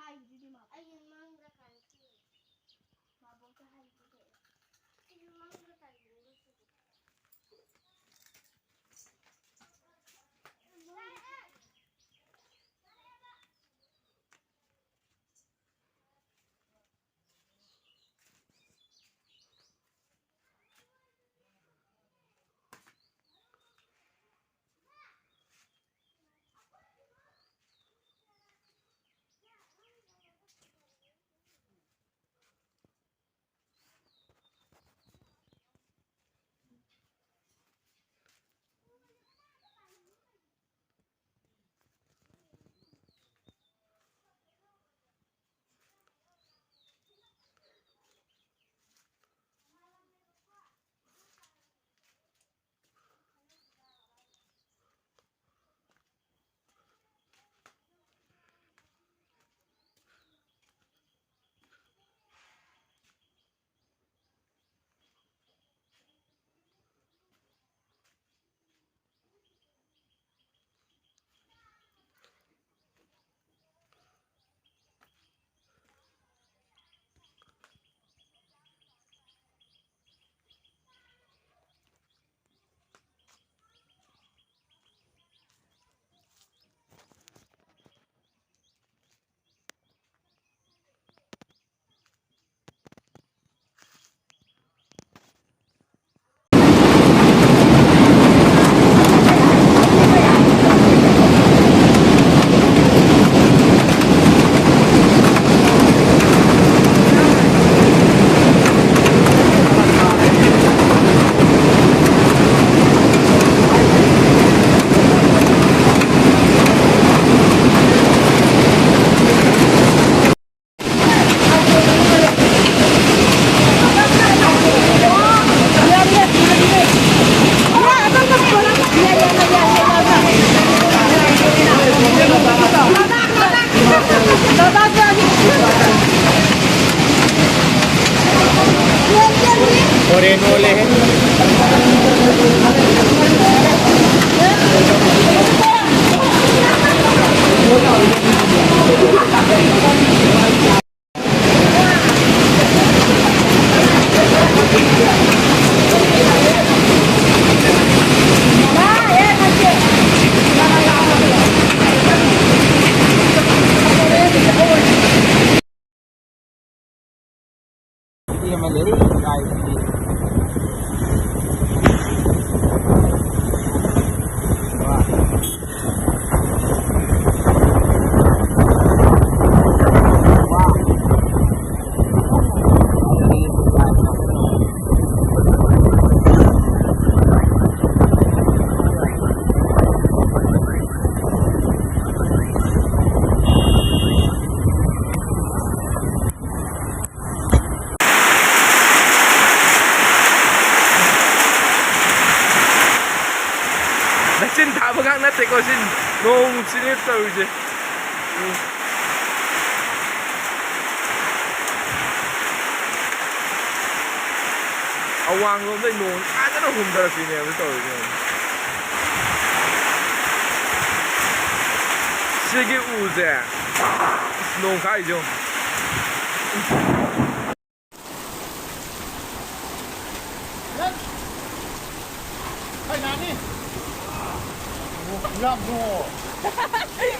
ayun ni Mama. Ayun mangga kanti. Mabong ka halito kayo. Ayun mangga tayo. Oleh-oleh. Hindi naman kahit hindi. 나 다 먹은 나 때것이 너무 지냈다 이제. awang luôn đây nôn rất là hùng thật gì nè với tôi này 세계 우제 nôn khá gì không Hey, Nani! Love more.